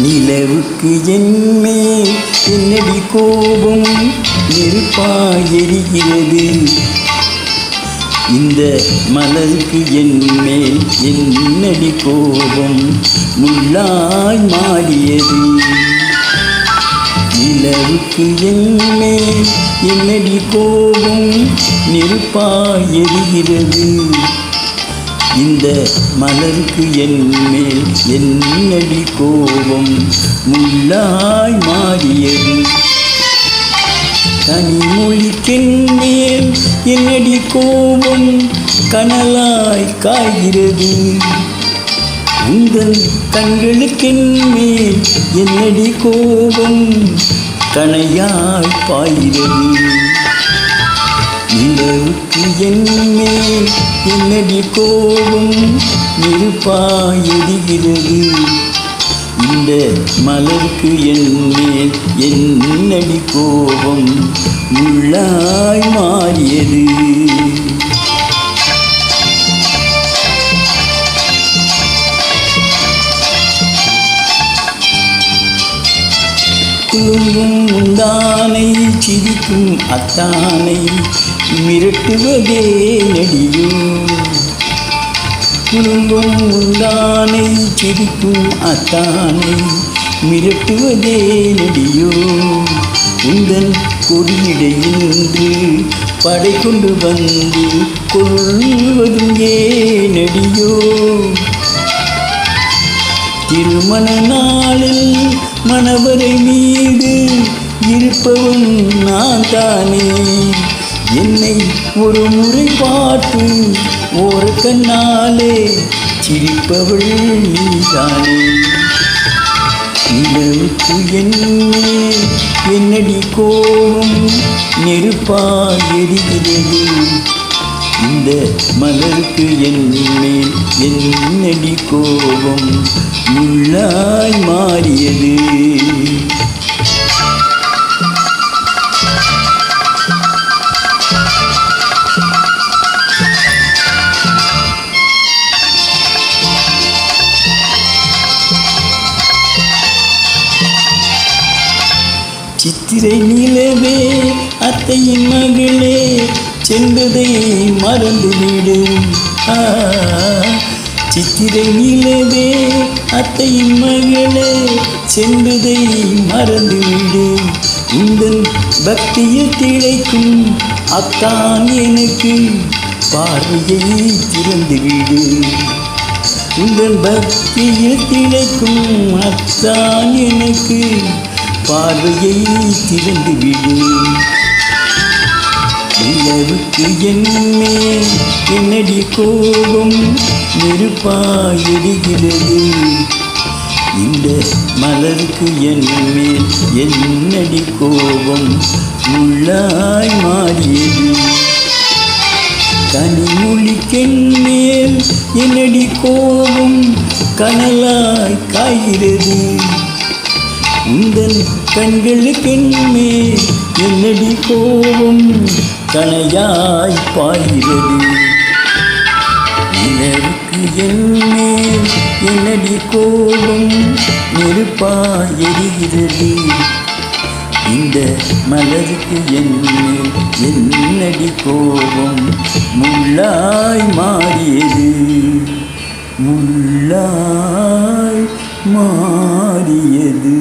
நிலவுக்கு என்மேல் என்னடி கோபம் நெருப்பாய் எரிகிறது. இந்த மலருக்கு என்மேல் என்னடி கோபம் முள்ளாய் மாறியது. நிலவுக்கு என்மேல் என்னடி கோபம் நெருப்பாய் எரிகிறது. இந்த மலருக்கு என்மேல் என்னடி கோபம் முள்ளாய் மாறியது. கனிமொழிக்கென்மேல் என்னடி கோபம் கனலாய் காய்கிறது. உங்கள் கண்களுக்கென்மேல் என்னடி கோபம் கணையாய் பாய்கிறது. நிலவுக்கு என்மேல் என்னடி கோபம் நெருப்பாய் எரிகிறது. இந்த மலருக்கு என்மேல் என்னடி கோபம் முள்ளாய் மாறியது. குலுங்கும் முந்தானை சிரிக்கும் அத்தானை மிரட்டுவதே நடியோ. குலுங்கும் முந்தானை சிரிக்கும் அத்தானை மிரட்டுவதே நடியோ. உந்தன் கொடியிடையின்று படை கொண்டு வந்து கொள்வதும் ஏனடியோ. திருமண நாளில் மணவரை மீது இருப்பவன் நான் தானே. என்னை ஒரு முறை பார்த்து ஒரு கண்ணாலே சிரிப்பவள் நீதானே. நிலவுக்கு என்மேல் என்னடி கோபம் நெருப்பாய் எரிகிறது. இந்த மலருக்கு என்மேல் என்னடி கோபம் முள்ளாய் மாறியது. சித்திரை நிலவே அத்தையின் மகளே சென்றதை மறந்துவிடு. சித்திரை நிலவே அத்தையின் மகளே சென்றதை மறந்துவிடு. உந்தன் பக்தியில் திளைக்கும் அத்தான் எனக்கு பார்வையை திறந்துவிடு. உந்தன் பக்தியில் திளைக்கும் அத்தான் எனக்கு பார்வையை திறந்துவிடு. நிலவுக்கு என்மேல் என்னடி கோபம் நெருப்பாய் எரிகிறது. இந்த மலருக்கு என்மேல் என்னடி கோபம் முள்ளாய் மாறியது. கனிமொழிக்கென்மேல் என்னடி கோபம் கனலாய் காய்கிறது. உந்தன் கண்களுக்கென்மேல் என்னடி கோபம் கணையாய் பாய்கிறது. நிலவுக்கு என்மேல் என்னடி கோபம் நெருப்பாய் எரிகிறது. இந்த மலருக்கு என்மேல் என்னடி கோபம் முள்ளாய் மாறியது. முள்ளாய் மாறியது.